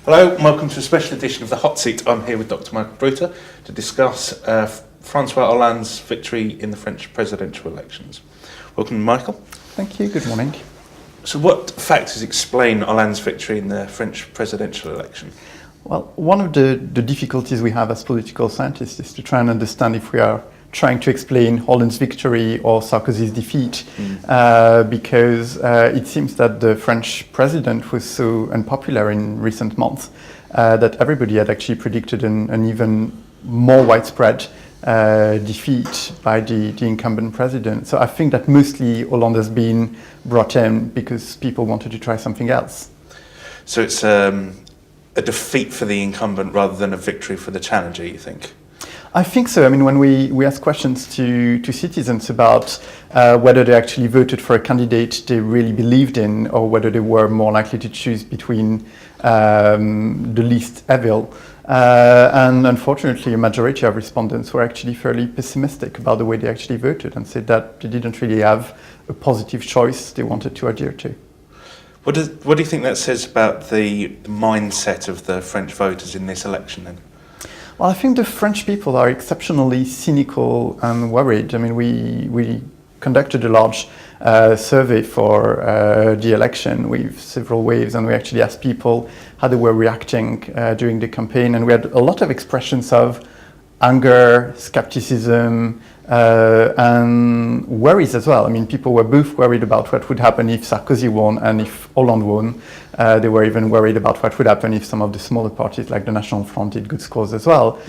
Hello and welcome to a special edition of The Hot Seat. I'm here with Dr. Michael Bruter to discuss Francois Hollande's victory in the French presidential elections. Welcome, Michael. Thank you. Good morning. So what factors explain Hollande's victory in the French presidential election? Well, one of the difficulties we have as political scientists is to try and understand if we are trying to explain Hollande's victory or Sarkozy's defeat, because it seems that the French president was so unpopular in recent months that everybody had actually predicted an even more widespread defeat by the incumbent president. So I think that mostly Hollande has been brought in because people wanted to try something else. So it's a defeat for the incumbent rather than a victory for the challenger, you think? I think so. I mean, when we ask questions to citizens about whether they actually voted for a candidate they really believed in, or whether they were more likely to choose between the least evil, and unfortunately a majority of respondents were actually fairly pessimistic about the way they actually voted and said that they didn't really have a positive choice they wanted to adhere to. What do you think that says about the mindset of the French voters in this election then? Well, I think the French people are exceptionally cynical and worried. I mean, we conducted a large survey for the election with several waves, and we actually asked people how they were reacting during the campaign, and we had a lot of expressions of anger, skepticism, and worries as well. I mean, people were both worried about what would happen if Sarkozy won and if Hollande won. They were even worried about what would happen if some of the smaller parties like the National Front did good scores as well.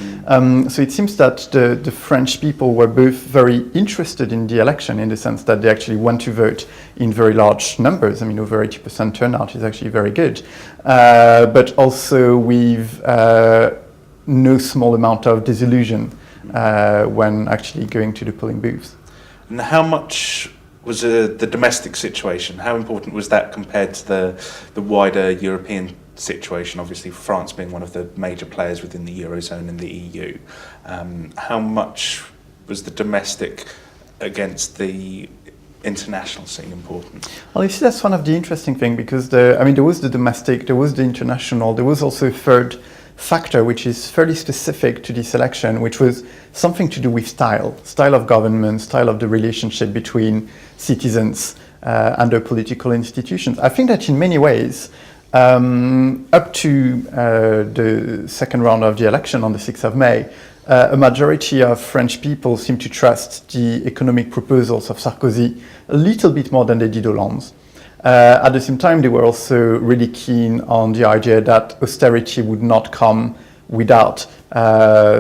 So it seems that the French people were both very interested in the election in the sense that they actually went to vote in very large numbers. I mean, over 80% turnout is actually very good. But also with no small amount of disillusion when actually going to the polling booths. And how much was the domestic situation? How important was that compared to the wider European situation? Obviously, France being one of the major players within the Eurozone and the EU. How much was the domestic against the international scene important? Well, you see, that's one of the interesting things, because there was the domestic, there was the international, there was also a third factor which is fairly specific to this election, which was something to do with style of government, style of the relationship between citizens and their political institutions. I think that in many ways, up to the second round of the election on the 6th of May, a majority of French people seem to trust the economic proposals of Sarkozy a little bit more than they did Hollande's. At the same time, they were also really keen on the idea that austerity would not come without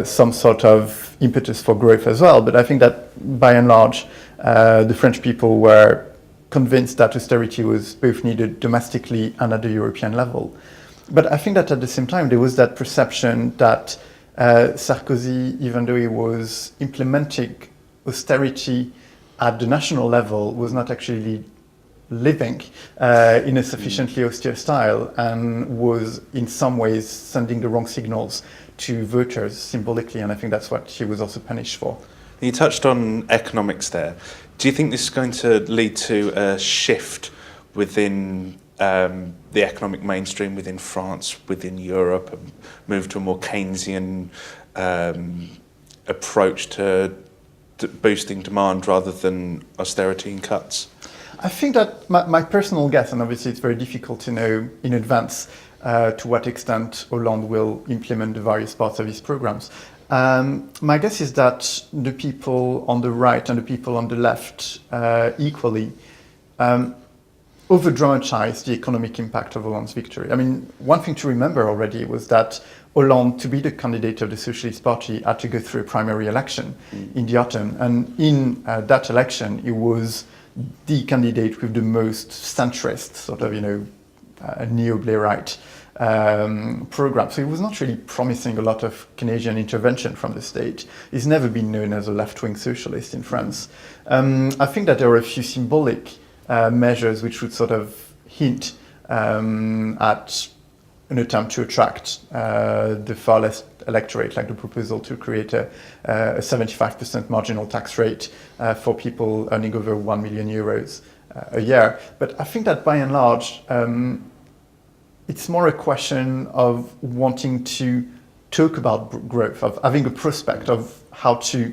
some sort of impetus for growth as well. But I think that by and large, the French people were convinced that austerity was both needed domestically and at the European level. But I think that at the same time, there was that perception that Sarkozy, even though he was implementing austerity at the national level, was not actually living in a sufficiently austere style, and was in some ways sending the wrong signals to voters symbolically, and I think that's what he was also punished for. You touched on economics there. Do you think this is going to lead to a shift within the economic mainstream within France, within Europe, and move to a more Keynesian approach to boosting demand rather than austerity and cuts? I think that my personal guess, and obviously it's very difficult to know in advance to what extent Hollande will implement the various parts of his programs. My guess is that the people on the right and the people on the left equally over-dramatize the economic impact of Hollande's victory. I mean, one thing to remember already was that Hollande, to be the candidate of the Socialist Party, had to go through a primary election in the autumn, and in that election he was the candidate with the most centrist, sort of, neo-Blairite program. So he was not really promising a lot of Canadian intervention from the state. He's never been known as a left-wing socialist in France. I think that there are a few symbolic measures which would sort of hint at an attempt to attract the far left electorate, like the proposal to create a 75% marginal tax rate for people earning over 1 million euros a year. But I think that by and large, it's more a question of wanting to talk about growth, of having a prospect of how to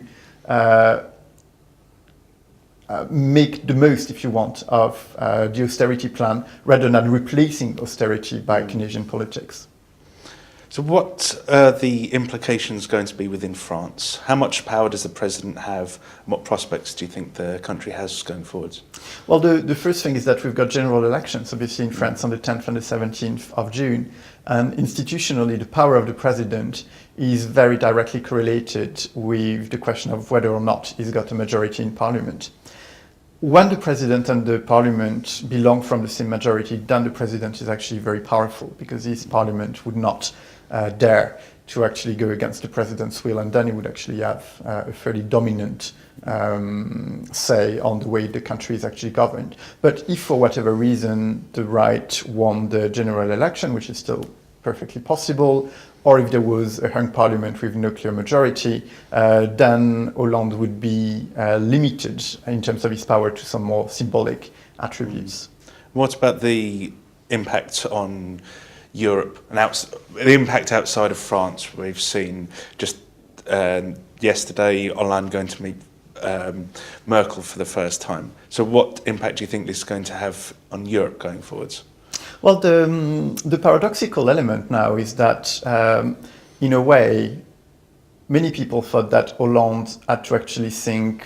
make the most, if you want, of the austerity plan rather than replacing austerity by Keynesian politics. So what are the implications going to be within France? How much power does the president have? And what prospects do you think the country has going forward? Well, the first thing is that we've got general elections, obviously, in France on the 10th and the 17th of June. And institutionally, the power of the president is very directly correlated with the question of whether or not he's got a majority in parliament. When the president and the parliament belong from the same majority, then the president is actually very powerful, because his parliament would not dare to actually go against the president's will, and then he would actually have a fairly dominant say on the way the country is actually governed. But if for whatever reason the right won the general election, which is still perfectly possible, or if there was a hung parliament with no clear majority, then Hollande would be limited in terms of his power to some more symbolic attributes. What about the impact on Europe and the impact outside of France? We've seen just yesterday Hollande going to meet Merkel for the first time. So what impact do you think this is going to have on Europe going forwards? Well, the paradoxical element now is that, in a way, many people thought that Hollande had to actually sing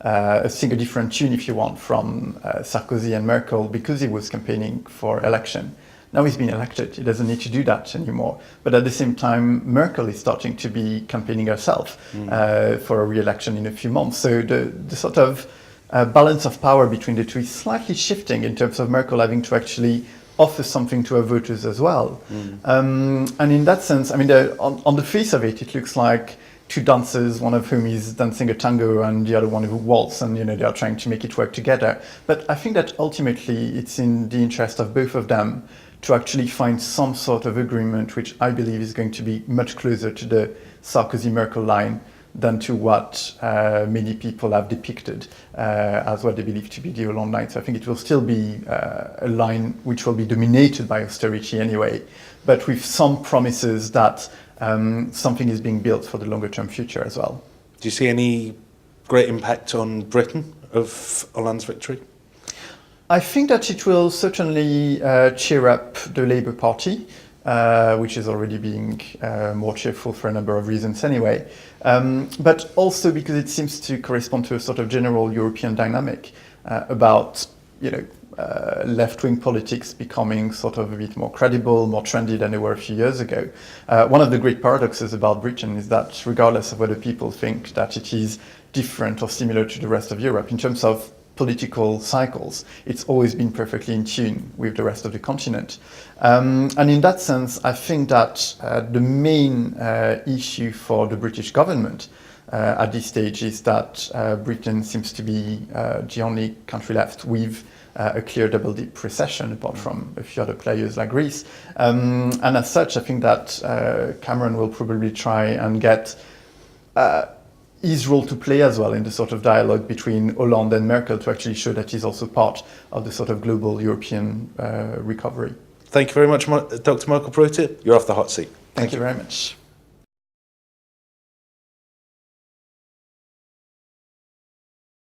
a different tune, if you want, from Sarkozy and Merkel, because he was campaigning for election. Now he's been elected, he doesn't need to do that anymore. But at the same time, Merkel is starting to be campaigning herself for a re-election in a few months. So the sort of balance of power between the two is slightly shifting in terms of Merkel having to actually offer something to her voters as well. And in that sense, I mean, on the face of it, it looks like two dancers, one of whom is dancing a tango and the other one a waltz, and they are trying to make it work together. But I think that ultimately it's in the interest of both of them to actually find some sort of agreement, which I believe is going to be much closer to the Sarkozy-Merkel line than to what many people have depicted as what they believe to be the Hollande line. So I think it will still be a line which will be dominated by austerity anyway, but with some promises that something is being built for the longer term future as well. Do you see any great impact on Britain of Hollande's victory? I think that it will certainly cheer up the Labour Party, which is already being more cheerful for a number of reasons anyway, but also because it seems to correspond to a sort of general European dynamic about, left-wing politics becoming sort of a bit more credible, more trendy than they were a few years ago. One of the great paradoxes about Britain is that regardless of whether people think that it is different or similar to the rest of Europe, in terms of political cycles, it's always been perfectly in tune with the rest of the continent. And in that sense, I think that the main issue for the British government at this stage is that Britain seems to be the only country left with a clear double-dip recession, apart from a few other players like Greece. And as such, I think that Cameron will probably try and get his role to play as well in the sort of dialogue between Hollande and Merkel to actually show that he's also part of the sort of global European recovery. Thank you very much, Dr. Michael Pruitt. You're off the hot seat. Thank you very much.